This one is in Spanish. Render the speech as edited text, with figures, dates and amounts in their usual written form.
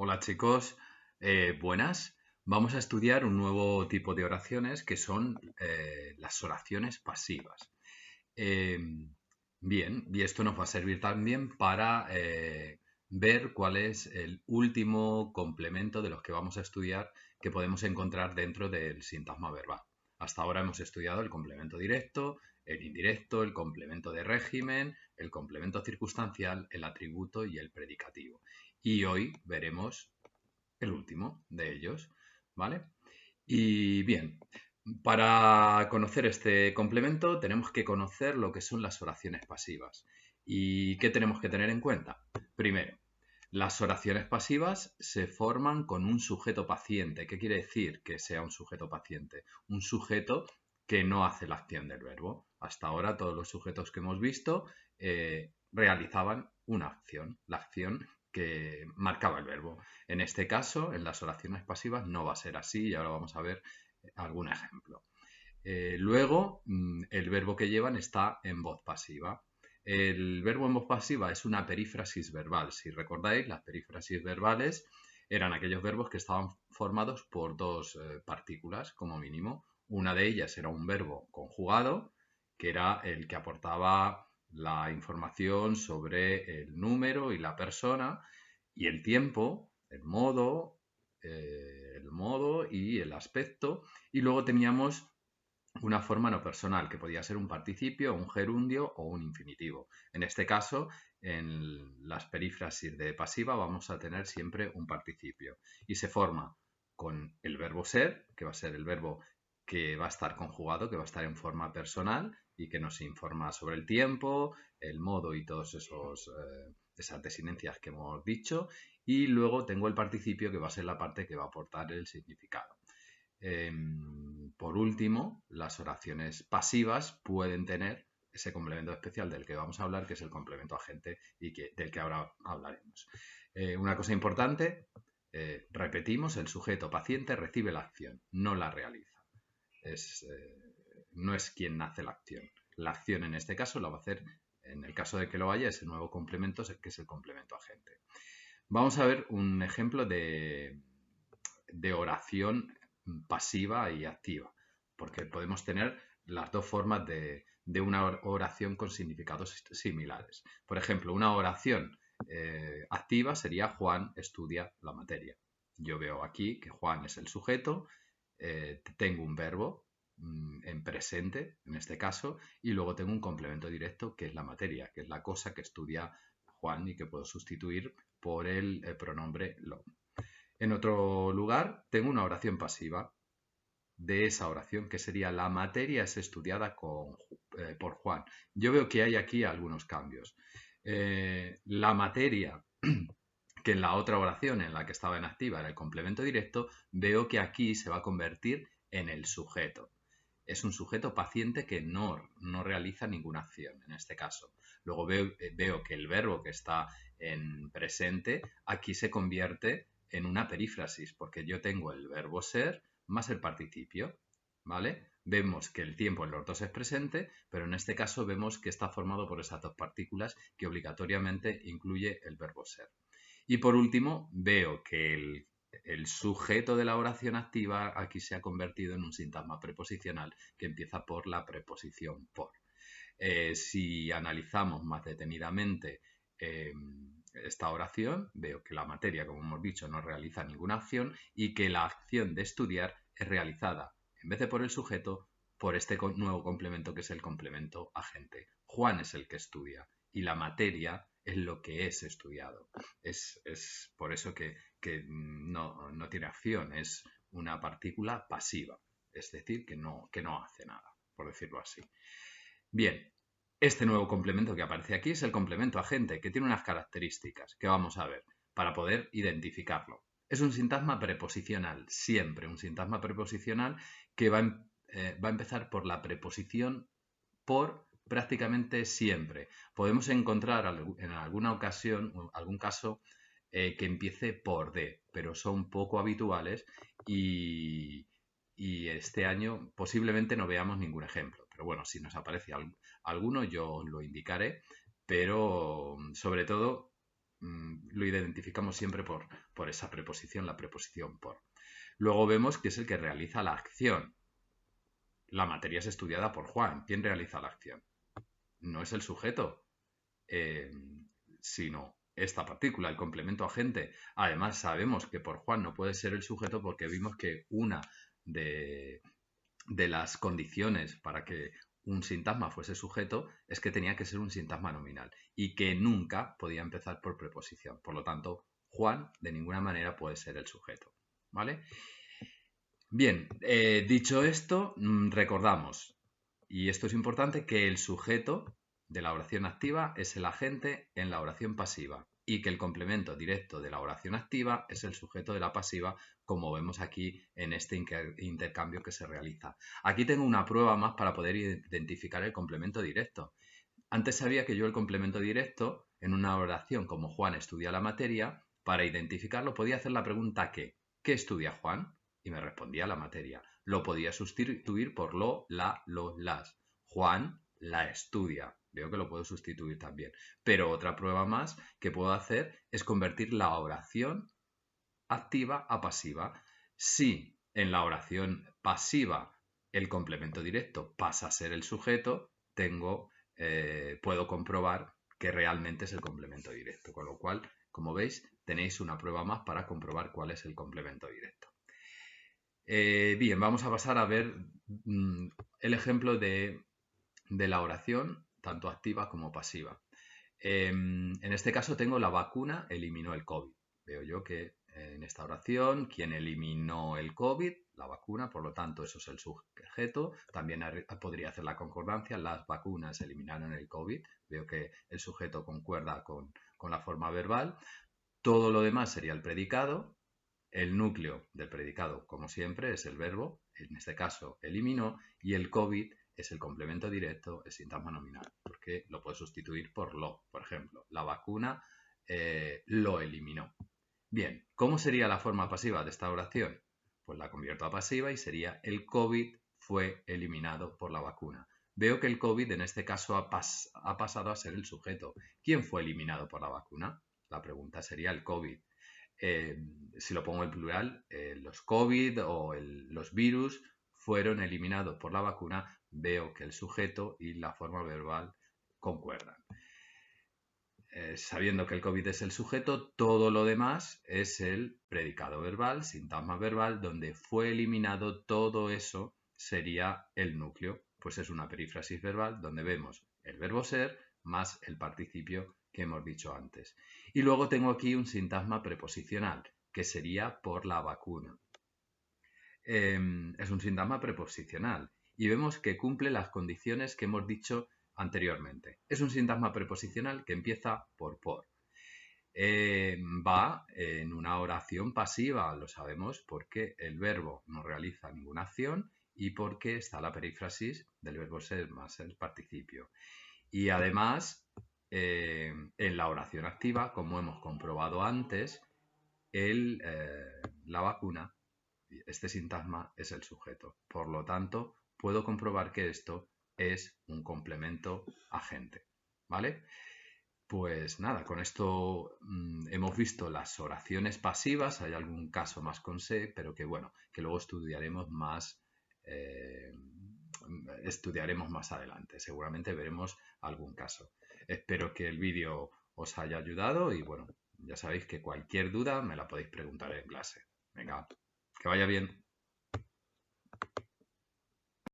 Hola chicos, buenas. Vamos a estudiar un nuevo tipo de oraciones que son las oraciones pasivas. Eh, Bien, y esto nos va a servir también para ver cuál es el último complemento de los que vamos a estudiar que podemos encontrar dentro del sintagma verbal. Hasta ahora hemos estudiado el complemento directo, el indirecto, el complemento de régimen, el complemento circunstancial, el atributo y el predicativo. Y hoy veremos el último de ellos, ¿vale? Y bien, para conocer este complemento tenemos que conocer lo que son las oraciones pasivas. ¿Y qué tenemos que tener en cuenta? Primero, las oraciones pasivas se forman con un sujeto paciente. ¿Qué quiere decir que sea un sujeto paciente? Un sujeto que no hace la acción del verbo. Hasta ahora todos los sujetos que hemos visto realizaban una acción, la acción que marcaba el verbo. En este caso, en las oraciones pasivas no va a ser así y ahora vamos a ver algún ejemplo. Luego, el verbo que llevan está en voz pasiva. El verbo en voz pasiva es una perífrasis verbal. Si recordáis, las perífrasis verbales eran aquellos verbos que estaban formados por dos partículas, como mínimo. Una de ellas era un verbo conjugado, que era el que aportaba la información sobre el número y la persona, y el tiempo, el modo y el aspecto. Y luego teníamos una forma no personal, que podía ser un participio, un gerundio o un infinitivo. En este caso, en las perífrasis de pasiva vamos a tener siempre un participio y se forma con el verbo ser, que va a ser el verbo que va a estar conjugado, que va a estar en forma personal y que nos informa sobre el tiempo, el modo y todos esas desinencias que hemos dicho. Y luego tengo el participio, que va a ser la parte que va a aportar el significado. Por último, las oraciones pasivas pueden tener ese complemento especial del que vamos a hablar, que es el complemento agente y del que ahora hablaremos. Una cosa importante, repetimos, el sujeto paciente recibe la acción, no la realiza. No es quien hace la acción. La acción en este caso la va a hacer, en el caso de que lo haya, ese nuevo complemento, que es el complemento agente. Vamos a ver un ejemplo de oración pasiva y activa, porque podemos tener las dos formas de una oración con significados similares. Por ejemplo, una oración activa sería Juan estudia la materia. Yo veo aquí que Juan es el sujeto, tengo un verbo en presente, en este caso, y luego tengo un complemento directo que es la materia, que es la cosa que estudia Juan y que puedo sustituir por el pronombre lo. En otro lugar, tengo una oración pasiva de esa oración, que sería la materia es estudiada por Juan. Yo veo que hay aquí algunos cambios. La materia, que en la otra oración en la que estaba en activa era el complemento directo, veo que aquí se va a convertir en el sujeto. Es un sujeto paciente que no realiza ninguna acción en este caso. Luego veo que el verbo que está en presente aquí se convierte en una perífrasis, porque yo tengo el verbo ser más el participio, ¿vale? Vemos que el tiempo en los dos es presente, pero en este caso vemos que está formado por esas dos partículas que obligatoriamente incluye el verbo ser. Y por último, veo que el sujeto de la oración activa aquí se ha convertido en un sintagma preposicional que empieza por la preposición por. Si analizamos más detenidamente esta oración, veo que la materia, como hemos dicho, no realiza ninguna acción y que la acción de estudiar es realizada, en vez de por el sujeto, por este nuevo complemento que es el complemento agente. Juan es el que estudia y la materia es lo que es estudiado. Es por eso que no tiene acción, es una partícula pasiva, es decir, que no hace nada, por decirlo así. Bien, este nuevo complemento que aparece aquí es el complemento agente, que tiene unas características que vamos a ver para poder identificarlo. Es un sintagma preposicional, siempre un sintagma preposicional que va a empezar por la preposición por prácticamente siempre. Podemos encontrar en alguna ocasión, algún caso, que empiece por de, pero son poco habituales y este año posiblemente no veamos ningún ejemplo. Pero bueno, si nos aparece alguno yo lo indicaré, pero sobre todo lo identificamos siempre por esa preposición, la preposición por. Luego vemos que es el que realiza la acción. La materia es estudiada por Juan. ¿Quién realiza la acción? No es el sujeto, sino esta partícula, el complemento agente. Además, sabemos que por Juan no puede ser el sujeto porque vimos que una de las condiciones para que un sintagma fuese sujeto es que tenía que ser un sintagma nominal y que nunca podía empezar por preposición. Por lo tanto, Juan de ninguna manera puede ser el sujeto. ¿Vale? Bien, dicho esto, recordamos, y esto es importante, que el sujeto de la oración activa es el agente en la oración pasiva y que el complemento directo de la oración activa es el sujeto de la pasiva, como vemos aquí en este intercambio que se realiza. Aquí tengo una prueba más para poder identificar el complemento directo. Antes sabía que yo el complemento directo, en una oración como Juan estudia la materia, para identificarlo podía hacer la pregunta ¿qué estudia Juan? Y me respondía la materia. Lo podía sustituir por lo, la, los, las. Juan la estudia. Veo que lo puedo sustituir también. Pero otra prueba más que puedo hacer es convertir la oración activa a pasiva. Si en la oración pasiva el complemento directo pasa a ser el sujeto, puedo comprobar que realmente es el complemento directo. Con lo cual, como veis, tenéis una prueba más para comprobar cuál es el complemento directo. Bien, vamos a pasar a ver el ejemplo de la oración, tanto activa como pasiva. En este caso tengo la vacuna eliminó el COVID. Veo yo que en esta oración, quien eliminó el COVID, la vacuna, por lo tanto eso es el sujeto. También podría hacer la concordancia, las vacunas eliminaron el COVID. Veo que el sujeto concuerda con la forma verbal. Todo lo demás sería el predicado. El núcleo del predicado, como siempre, es el verbo, en este caso eliminó, y el COVID es el complemento directo, el sintagma nominal, porque lo puedo sustituir por lo. Por ejemplo, la vacuna lo eliminó. Bien, ¿cómo sería la forma pasiva de esta oración? Pues la convierto a pasiva y sería el COVID fue eliminado por la vacuna. Veo que el COVID en este caso ha pasado a ser el sujeto. ¿Quién fue eliminado por la vacuna? La pregunta sería el COVID. Si lo pongo en plural, los COVID o los virus fueron eliminados por la vacuna, veo que el sujeto y la forma verbal concuerdan. Sabiendo que el COVID es el sujeto, todo lo demás es el predicado verbal, sintagma verbal, donde fue eliminado todo eso sería el núcleo. Pues es una perífrasis verbal donde vemos el verbo ser más el participio que hemos dicho antes. Y luego tengo aquí un sintagma preposicional, que sería por la vacuna. Es un sintagma preposicional y vemos que cumple las condiciones que hemos dicho anteriormente. Es un sintagma preposicional que empieza por. Va en una oración pasiva, lo sabemos porque el verbo no realiza ninguna acción y porque está la perífrasis del verbo ser más el participio. Y además, en la oración activa, como hemos comprobado antes, la vacuna, este sintagma es el sujeto. Por lo tanto, puedo comprobar que esto es un complemento agente. ¿Vale? Pues nada, con esto hemos visto las oraciones pasivas, hay algún caso más con se, pero que bueno, que luego estudiaremos más adelante. Seguramente veremos algún caso. Espero que el vídeo os haya ayudado y bueno, ya sabéis que cualquier duda me la podéis preguntar en clase. Venga, que vaya bien.